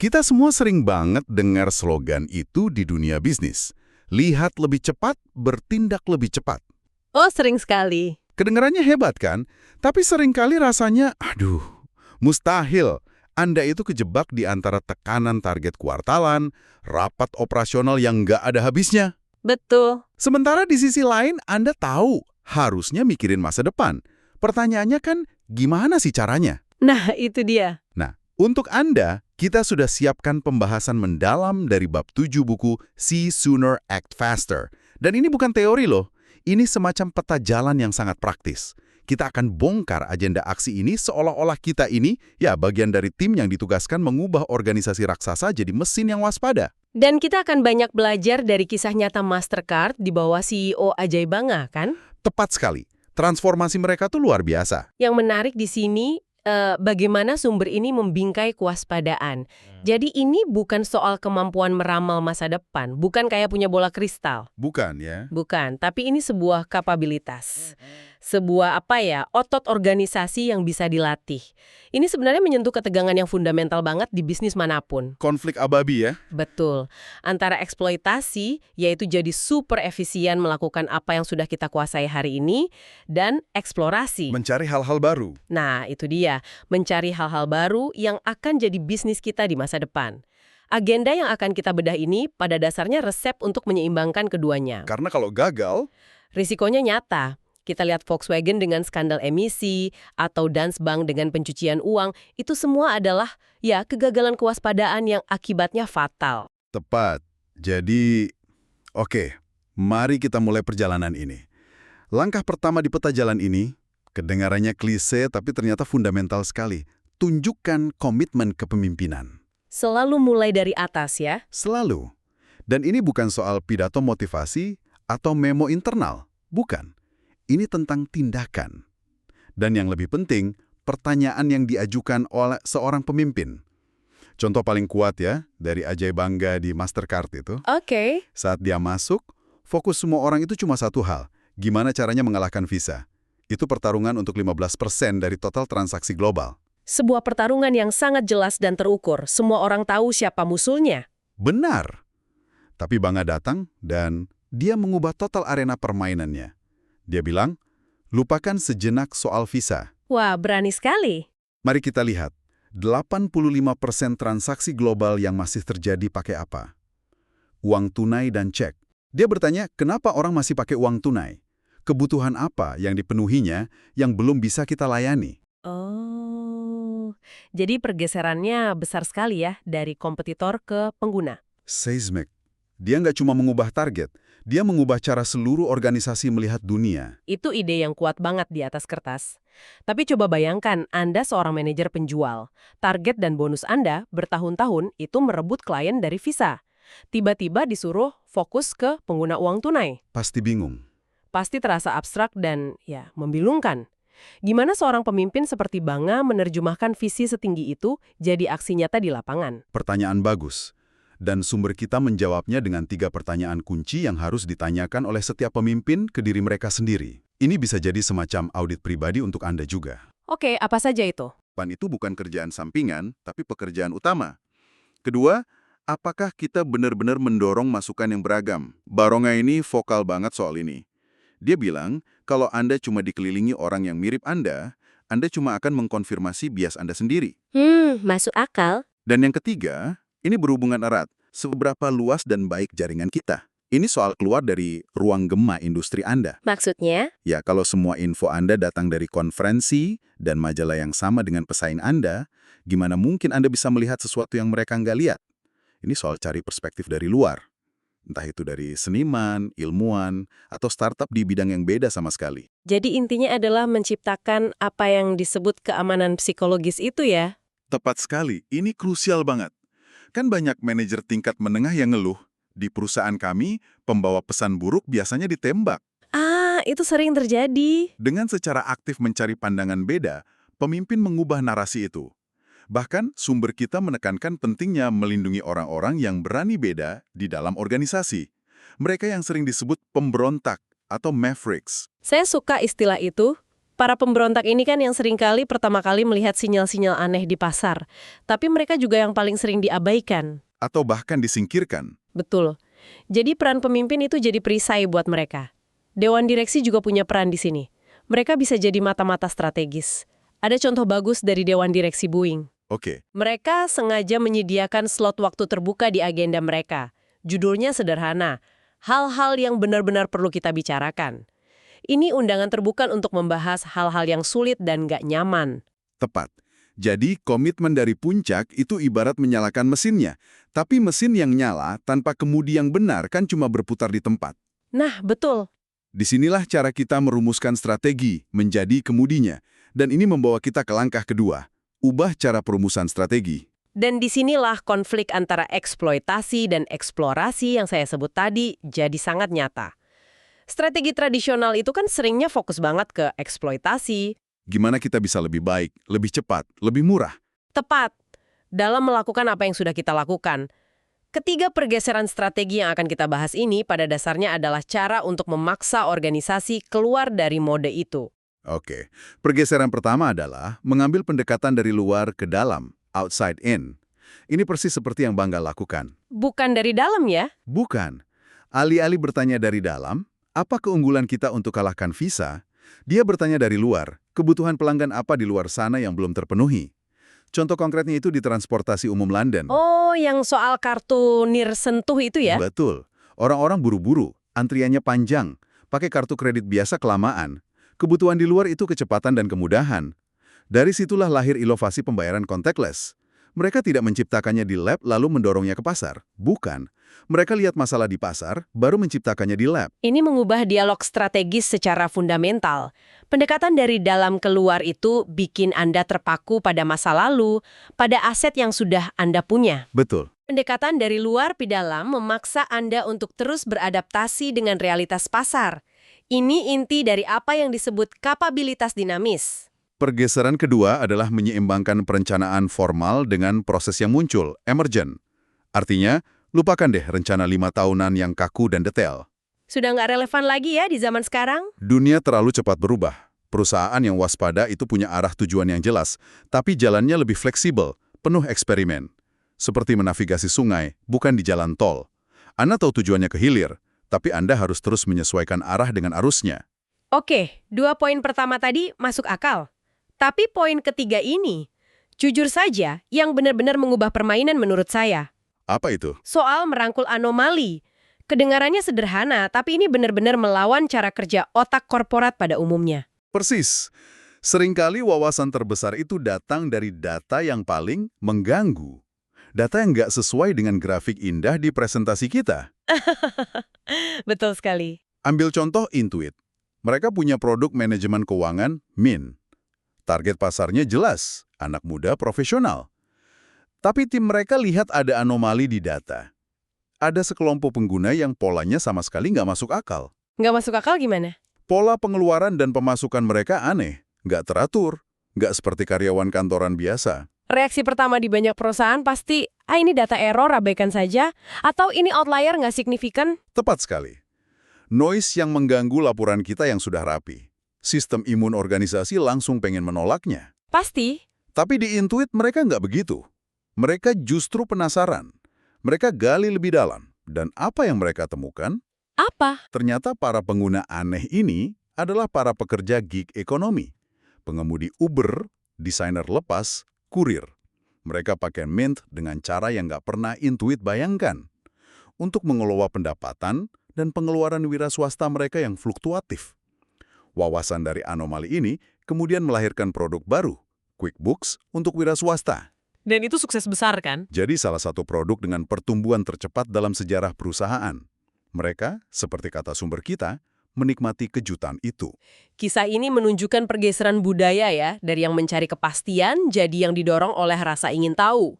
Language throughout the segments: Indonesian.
Kita semua sering banget dengar slogan itu di dunia bisnis. Lihat lebih cepat, bertindak lebih cepat. Oh, sering sekali. Kedengarannya hebat kan? Tapi seringkali rasanya, aduh, mustahil. Anda itu kejebak di antara tekanan target kuartalan, rapat operasional yang nggak ada habisnya. Betul. Sementara di sisi lain, Anda tahu harusnya mikirin masa depan. Pertanyaannya kan, gimana sih caranya? Nah, itu dia. Nah, untuk Anda, kita sudah siapkan pembahasan mendalam dari bab 7 buku See Sooner, Act Faster. Dan ini bukan teori loh, ini semacam peta jalan yang sangat praktis. Kita akan bongkar agenda aksi ini seolah-olah kita ini, ya bagian dari tim yang ditugaskan mengubah organisasi raksasa jadi mesin yang waspada. Dan kita akan banyak belajar dari kisah nyata Mastercard di bawah CEO Ajay Banga, kan? Tepat sekali, transformasi mereka tuh luar biasa. Yang menarik di sini, bagaimana sumber ini membingkai kewaspadaan. Jadi ini bukan soal kemampuan meramal masa depan, bukan kayak punya bola kristal. Bukan ya? Bukan, tapi ini sebuah kapabilitas. Sebuah otot organisasi yang bisa dilatih. Ini sebenarnya menyentuh ketegangan yang fundamental banget di bisnis manapun. Konflik ababi ya? Betul. Antara eksploitasi, yaitu jadi super efisien melakukan apa yang sudah kita kuasai hari ini, dan eksplorasi. Mencari hal-hal baru. Nah, itu dia. Mencari hal-hal baru yang akan jadi bisnis kita di masa depan. Agenda yang akan kita bedah ini pada dasarnya resep untuk menyeimbangkan keduanya. Karena kalau gagal, Risikonya nyata. Kita lihat Volkswagen dengan skandal emisi, atau Danske Bank dengan pencucian uang, itu semua adalah kegagalan kewaspadaan yang akibatnya fatal. tepat. Jadi, oke, mari kita mulai perjalanan ini. Langkah pertama di peta jalan ini, kedengarannya klise tapi ternyata fundamental sekali. Tunjukkan komitmen kepemimpinan. Selalu mulai dari atas ya. Selalu. Dan ini bukan soal pidato motivasi atau memo internal. Bukan. Ini tentang tindakan. Dan yang lebih penting, pertanyaan yang diajukan oleh seorang pemimpin. Contoh paling kuat ya, dari Ajay Banga di Mastercard itu. Oke. Saat dia masuk, fokus semua orang itu cuma satu hal. Gimana caranya mengalahkan Visa. Itu pertarungan untuk 15% dari total transaksi global. Sebuah pertarungan yang sangat jelas dan terukur. Semua orang tahu siapa musuhnya. Benar. Tapi Banga datang dan dia mengubah total arena permainannya. Dia bilang, lupakan sejenak soal Visa. Wah, berani sekali. Mari kita lihat, 85% transaksi global yang masih terjadi pakai apa? Uang tunai dan cek. Dia bertanya, kenapa orang masih pakai uang tunai? Kebutuhan apa yang dipenuhinya yang belum bisa kita layani? Oh, jadi pergeserannya besar sekali ya dari kompetitor ke pengguna. Seismic. Dia nggak cuma mengubah target, dia mengubah cara seluruh organisasi melihat dunia. Itu ide yang kuat banget di atas kertas. Tapi coba bayangkan, Anda seorang manajer penjual. Target dan bonus Anda bertahun-tahun itu merebut klien dari Visa. Tiba-tiba disuruh fokus ke pengguna uang tunai. Pasti bingung. Pasti terasa abstrak dan membingungkan. Gimana seorang pemimpin seperti Banga menerjemahkan visi setinggi itu jadi aksi nyata di lapangan? Pertanyaan bagus. Dan sumber kita menjawabnya dengan 3 pertanyaan kunci yang harus ditanyakan oleh setiap pemimpin ke diri mereka sendiri. Ini bisa jadi semacam audit pribadi untuk Anda juga. Oke, apa saja itu? PAN itu bukan kerjaan sampingan, tapi pekerjaan utama. Kedua, apakah kita benar-benar mendorong masukan yang beragam? Baronga ini vokal banget soal ini. Dia bilang, kalau Anda cuma dikelilingi orang yang mirip Anda cuma akan mengkonfirmasi bias Anda sendiri. Masuk akal. Dan yang ketiga, ini berhubungan erat, seberapa luas dan baik jaringan kita. Ini soal keluar dari ruang gema industri Anda. Maksudnya? Ya, kalau semua info Anda datang dari konferensi dan majalah yang sama dengan pesaing Anda, gimana mungkin Anda bisa melihat sesuatu yang mereka nggak lihat? Ini soal cari perspektif dari luar. Entah itu dari seniman, ilmuwan, atau startup di bidang yang beda sama sekali. Jadi intinya adalah menciptakan apa yang disebut keamanan psikologis itu ya? Tepat sekali, ini krusial banget. Kan banyak manajer tingkat menengah yang ngeluh, di perusahaan kami, pembawa pesan buruk biasanya ditembak. Ah, itu sering terjadi. Dengan secara aktif mencari pandangan beda, pemimpin mengubah narasi itu. Bahkan, sumber kita menekankan pentingnya melindungi orang-orang yang berani beda di dalam organisasi. Mereka yang sering disebut pemberontak atau mavericks. Saya suka istilah itu, Para pemberontak ini kan yang seringkali pertama kali melihat sinyal-sinyal aneh di pasar. Tapi mereka juga yang paling sering diabaikan. Atau bahkan disingkirkan. Betul. Jadi peran pemimpin itu jadi perisai buat mereka. Dewan direksi juga punya peran di sini. Mereka bisa jadi mata-mata strategis. Ada contoh bagus dari Dewan Direksi Boeing. Oke, Mereka sengaja menyediakan slot waktu terbuka di agenda mereka. Judulnya sederhana, hal-hal yang benar-benar perlu kita bicarakan. Ini undangan terbuka untuk membahas hal-hal yang sulit dan nggak nyaman. tepat. Jadi komitmen dari puncak itu ibarat menyalakan mesinnya. Tapi mesin yang nyala tanpa kemudi yang benar kan cuma berputar di tempat. Nah, betul. Disinilah cara kita merumuskan strategi menjadi kemudinya. Dan ini membawa kita ke langkah kedua. Ubah cara perumusan strategi. Dan disinilah konflik antara eksploitasi dan eksplorasi yang saya sebut tadi jadi sangat nyata. Strategi tradisional itu kan seringnya fokus banget ke eksploitasi. Gimana kita bisa lebih baik, lebih cepat, lebih murah? Tepat. Dalam melakukan apa yang sudah kita lakukan. Ketiga pergeseran strategi yang akan kita bahas ini pada dasarnya adalah cara untuk memaksa organisasi keluar dari mode itu. Oke, pergeseran pertama adalah mengambil pendekatan dari luar ke dalam, outside in. Ini persis seperti yang Bangga lakukan. Bukan dari dalam ya? Bukan. Alih-alih bertanya dari dalam, apa keunggulan kita untuk kalahkan Visa? Dia bertanya dari luar, kebutuhan pelanggan apa di luar sana yang belum terpenuhi. Contoh konkretnya itu di transportasi umum London. Oh, yang soal kartu nirsentuh itu ya? Betul. Orang-orang buru-buru, antriannya panjang, pakai kartu kredit biasa kelamaan. Kebutuhan di luar itu kecepatan dan kemudahan. Dari situlah lahir inovasi pembayaran contactless. Mereka tidak menciptakannya di lab lalu mendorongnya ke pasar. Bukan. Mereka lihat masalah di pasar, baru menciptakannya di lab. Ini mengubah dialog strategis secara fundamental. Pendekatan dari dalam keluar itu bikin Anda terpaku pada masa lalu, pada aset yang sudah Anda punya. Betul. Pendekatan dari luar pi dalam memaksa Anda untuk terus beradaptasi dengan realitas pasar. Ini inti dari apa yang disebut kapabilitas dinamis. Pergeseran kedua adalah menyeimbangkan perencanaan formal dengan proses yang muncul, emergent. Artinya, lupakan deh rencana 5 tahunan yang kaku dan detail. Sudah nggak relevan lagi ya di zaman sekarang? Dunia terlalu cepat berubah. Perusahaan yang waspada itu punya arah tujuan yang jelas, tapi jalannya lebih fleksibel, penuh eksperimen. Seperti menavigasi sungai, bukan di jalan tol. Anda tahu tujuannya ke hilir, tapi Anda harus terus menyesuaikan arah dengan arusnya. Oke, 2 poin pertama tadi masuk akal. Tapi poin ketiga ini, jujur saja, yang benar-benar mengubah permainan menurut saya. Apa itu? Soal merangkul anomali. Kedengarannya sederhana, tapi ini benar-benar melawan cara kerja otak korporat pada umumnya. Persis. Seringkali wawasan terbesar itu datang dari data yang paling mengganggu. Data yang nggak sesuai dengan grafik indah di presentasi kita. Betul sekali. Ambil contoh Intuit. Mereka punya produk manajemen keuangan, Min. Target pasarnya jelas, anak muda profesional. Tapi tim mereka lihat ada anomali di data. Ada sekelompok pengguna yang polanya sama sekali nggak masuk akal. Nggak masuk akal gimana? Pola pengeluaran dan pemasukan mereka aneh, nggak teratur, nggak seperti karyawan kantoran biasa. Reaksi pertama di banyak perusahaan pasti, ini data error, abaikan saja, atau ini outlier nggak signifikan. Tepat sekali. Noise yang mengganggu laporan kita yang sudah rapi. Sistem imun organisasi langsung pengen menolaknya. Pasti. Tapi di Intuit mereka nggak begitu. Mereka justru penasaran. Mereka gali lebih dalam. Dan apa yang mereka temukan? Apa? Ternyata para pengguna aneh ini adalah para pekerja gig ekonomi. Pengemudi Uber, desainer lepas, kurir. Mereka pakai Mint dengan cara yang nggak pernah Intuit bayangkan. Untuk mengelola pendapatan dan pengeluaran wira swasta mereka yang fluktuatif. Wawasan dari anomali ini kemudian melahirkan produk baru, QuickBooks untuk wira swasta. Dan itu sukses besar kan? Jadi salah satu produk dengan pertumbuhan tercepat dalam sejarah perusahaan. Mereka, seperti kata sumber kita, menikmati kejutan itu. Kisah ini menunjukkan pergeseran budaya ya, dari yang mencari kepastian jadi yang didorong oleh rasa ingin tahu.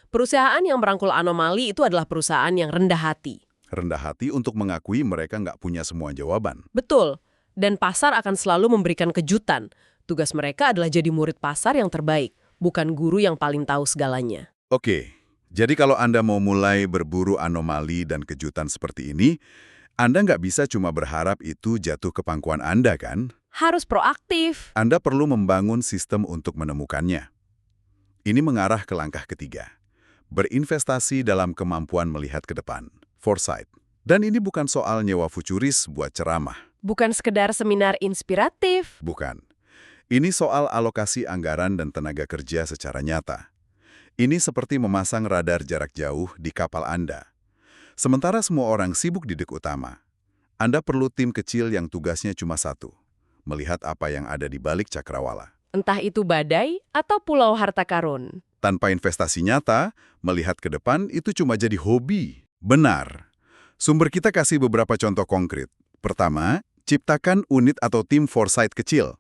Perusahaan yang merangkul anomali itu adalah perusahaan yang rendah hati. Rendah hati untuk mengakui mereka nggak punya semua jawaban. Betul. Dan pasar akan selalu memberikan kejutan. Tugas mereka adalah jadi murid pasar yang terbaik, bukan guru yang paling tahu segalanya. Oke, jadi kalau Anda mau mulai berburu anomali dan kejutan seperti ini, Anda nggak bisa cuma berharap itu jatuh ke pangkuan Anda kan? Harus proaktif. Anda perlu membangun sistem untuk menemukannya. Ini mengarah ke langkah ketiga. Berinvestasi dalam kemampuan melihat ke depan. Foresight. Dan ini bukan soal nyewa futuris buat ceramah. Bukan sekedar seminar inspiratif. Bukan. Ini soal alokasi anggaran dan tenaga kerja secara nyata. Ini seperti memasang radar jarak jauh di kapal Anda. Sementara semua orang sibuk di dek utama, Anda perlu tim kecil yang tugasnya cuma satu, melihat apa yang ada di balik cakrawala. Entah itu badai atau pulau harta karun. Tanpa investasi nyata, melihat ke depan itu cuma jadi hobi. Benar. Sumber kita kasih beberapa contoh konkret. Pertama, ciptakan unit atau tim foresight kecil.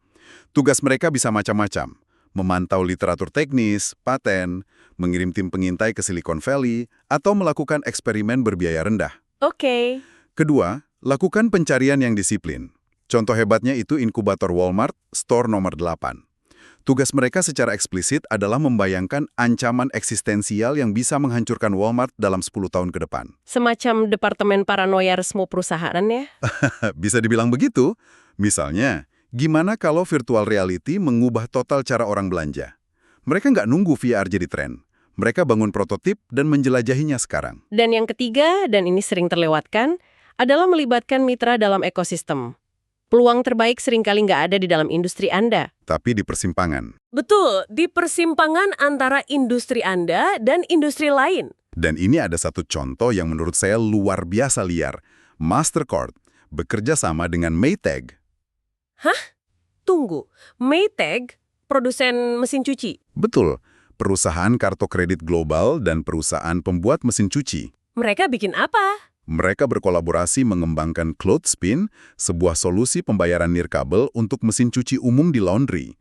Tugas mereka bisa macam-macam. Memantau literatur teknis, paten, mengirim tim pengintai ke Silicon Valley, atau melakukan eksperimen berbiaya rendah. Oke. Kedua, lakukan pencarian yang disiplin. Contoh hebatnya itu inkubator Walmart, store nomor 8. Tugas mereka secara eksplisit adalah membayangkan ancaman eksistensial yang bisa menghancurkan Walmart dalam 10 tahun ke depan. Semacam departemen paranoia resmo perusahaan ya? Bisa dibilang begitu. Misalnya, gimana kalau virtual reality mengubah total cara orang belanja? Mereka nggak nunggu VR jadi tren. Mereka bangun prototip dan menjelajahinya sekarang. Dan yang ketiga, dan ini sering terlewatkan, adalah melibatkan mitra dalam ekosistem. Peluang terbaik seringkali nggak ada di dalam industri Anda. Tapi di persimpangan. Betul, di persimpangan antara industri Anda dan industri lain. Dan ini ada satu contoh yang menurut saya luar biasa liar. Mastercard bekerja sama dengan Maytag. Tunggu, Maytag, produsen mesin cuci. Betul, perusahaan kartu kredit global dan perusahaan pembuat mesin cuci. Mereka bikin apa? Mereka berkolaborasi mengembangkan Clothespin, sebuah solusi pembayaran nirkabel untuk mesin cuci umum di laundry.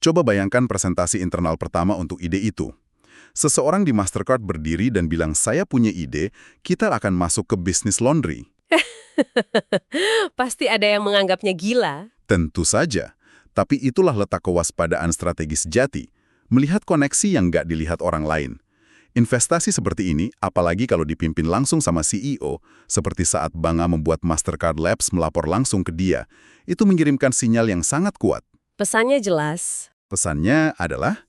Coba bayangkan presentasi internal pertama untuk ide itu. Seseorang di Mastercard berdiri dan bilang, saya punya ide, kita akan masuk ke bisnis laundry. Pasti ada yang menganggapnya gila. Tentu saja, tapi itulah letak kewaspadaan strategis sejati, melihat koneksi yang nggak dilihat orang lain. Investasi seperti ini, apalagi kalau dipimpin langsung sama CEO, seperti saat Bangga membuat Mastercard Labs melapor langsung ke dia, itu mengirimkan sinyal yang sangat kuat. Pesannya jelas. Pesannya adalah,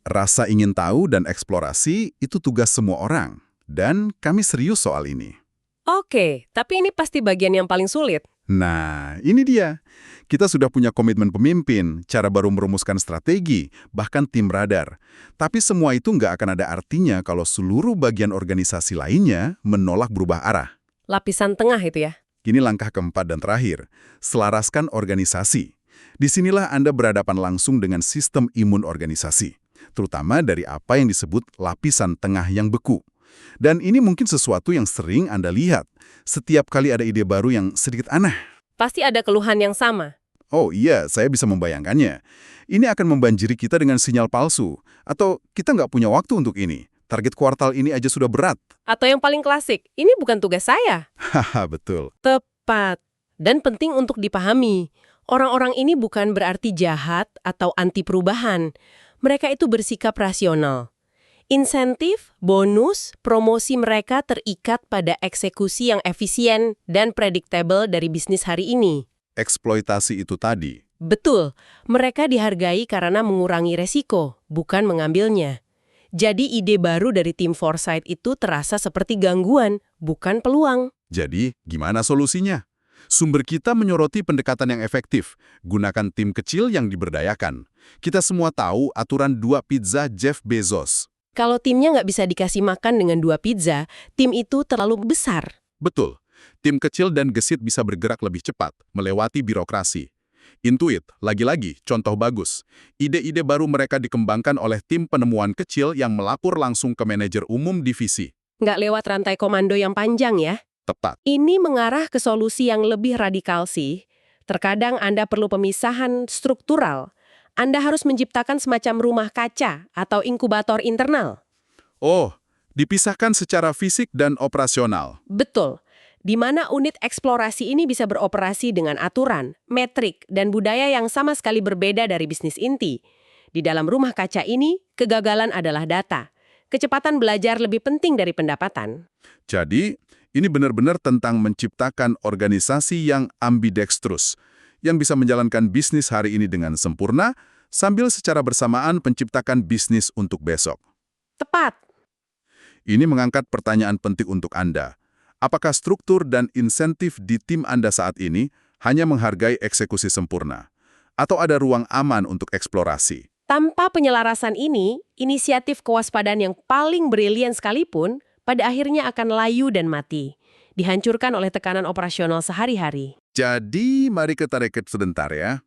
rasa ingin tahu dan eksplorasi itu tugas semua orang, dan kami serius soal ini. Oke, tapi ini pasti bagian yang paling sulit. Nah, ini dia. Kita sudah punya komitmen pemimpin, cara baru merumuskan strategi, bahkan tim radar. Tapi semua itu nggak akan ada artinya kalau seluruh bagian organisasi lainnya menolak berubah arah. Lapisan tengah itu ya? Kini langkah keempat dan terakhir, selaraskan organisasi. Disinilah Anda berhadapan langsung dengan sistem imun organisasi, terutama dari apa yang disebut lapisan tengah yang beku. Dan ini mungkin sesuatu yang sering Anda lihat. Setiap kali ada ide baru yang sedikit aneh. Pasti ada keluhan yang sama. Oh iya, saya bisa membayangkannya. Ini akan membanjiri kita dengan sinyal palsu. Atau kita nggak punya waktu untuk ini. Target kuartal ini aja sudah berat. Atau yang paling klasik, ini bukan tugas saya. Haha, betul. Tepat. Dan penting untuk dipahami. Orang-orang ini bukan berarti jahat atau anti perubahan. Mereka itu bersikap rasional. Insentif, bonus, promosi mereka terikat pada eksekusi yang efisien dan predictable dari bisnis hari ini. Eksploitasi itu tadi. Betul, mereka dihargai karena mengurangi resiko, bukan mengambilnya. Jadi ide baru dari tim Foresight itu terasa seperti gangguan, bukan peluang. Jadi, gimana solusinya? Sumber kita menyoroti pendekatan yang efektif. Gunakan tim kecil yang diberdayakan. Kita semua tahu aturan 2 pizza Jeff Bezos. Kalau timnya nggak bisa dikasih makan dengan 2 pizza, tim itu terlalu besar. Betul. Tim kecil dan gesit bisa bergerak lebih cepat, melewati birokrasi. Intuit, lagi-lagi, contoh bagus. Ide-ide baru mereka dikembangkan oleh tim penemuan kecil yang melapor langsung ke manajer umum divisi. Nggak lewat rantai komando yang panjang ya. Tepat. Ini mengarah ke solusi yang lebih radikal sih. Terkadang Anda perlu pemisahan struktural. Anda harus menciptakan semacam rumah kaca atau inkubator internal. Oh, dipisahkan secara fisik dan operasional. Betul. Di mana unit eksplorasi ini bisa beroperasi dengan aturan, metrik, dan budaya yang sama sekali berbeda dari bisnis inti. Di dalam rumah kaca ini, kegagalan adalah data. Kecepatan belajar lebih penting dari pendapatan. Jadi, ini benar-benar tentang menciptakan organisasi yang ambidextrous, yang bisa menjalankan bisnis hari ini dengan sempurna, sambil secara bersamaan menciptakan bisnis untuk besok. Tepat. Ini mengangkat pertanyaan penting untuk Anda. Apakah struktur dan insentif di tim Anda saat ini hanya menghargai eksekusi sempurna? Atau ada ruang aman untuk eksplorasi? Tanpa penyelarasan ini, inisiatif kewaspadaan yang paling brilian sekalipun pada akhirnya akan layu dan mati, dihancurkan oleh tekanan operasional sehari-hari. Jadi, mari kita rekap sebentar ya.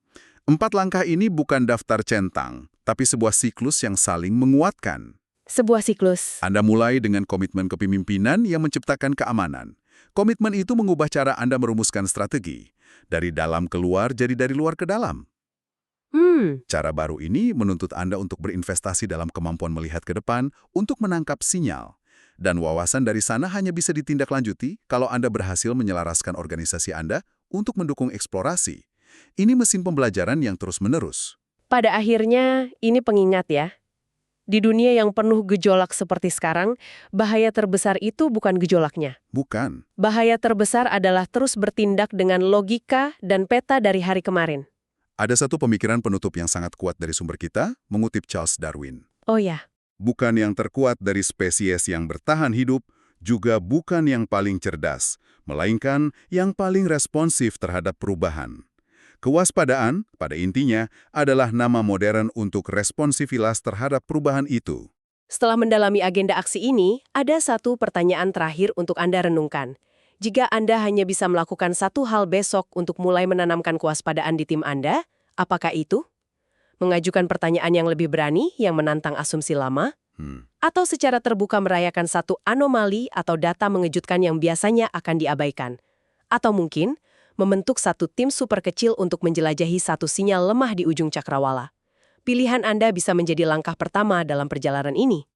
4 langkah ini bukan daftar centang, tapi sebuah siklus yang saling menguatkan. Sebuah siklus. Anda mulai dengan komitmen kepemimpinan yang menciptakan keamanan. Komitmen itu mengubah cara Anda merumuskan strategi. Dari dalam keluar jadi dari luar ke dalam. Cara baru ini menuntut Anda untuk berinvestasi dalam kemampuan melihat ke depan untuk menangkap sinyal. Dan wawasan dari sana hanya bisa ditindaklanjuti kalau Anda berhasil menyelaraskan organisasi Anda untuk mendukung eksplorasi. Ini mesin pembelajaran yang terus-menerus. Pada akhirnya, ini pengingat ya. Di dunia yang penuh gejolak seperti sekarang, bahaya terbesar itu bukan gejolaknya. Bukan. Bahaya terbesar adalah terus bertindak dengan logika dan peta dari hari kemarin. Ada satu pemikiran penutup yang sangat kuat dari sumber kita, mengutip Charles Darwin. Oh ya. Bukan yang terkuat dari spesies yang bertahan hidup, juga bukan yang paling cerdas, melainkan yang paling responsif terhadap perubahan. Kewaspadaan, pada intinya, adalah nama modern untuk responsivitas terhadap perubahan itu. Setelah mendalami agenda aksi ini, ada satu pertanyaan terakhir untuk Anda renungkan. Jika Anda hanya bisa melakukan satu hal besok untuk mulai menanamkan kewaspadaan di tim Anda, apakah itu? Mengajukan pertanyaan yang lebih berani, yang menantang asumsi lama? Atau secara terbuka merayakan satu anomali atau data mengejutkan yang biasanya akan diabaikan? Atau mungkin membentuk satu tim super kecil untuk menjelajahi satu sinyal lemah di ujung cakrawala. Pilihan Anda bisa menjadi langkah pertama dalam perjalanan ini.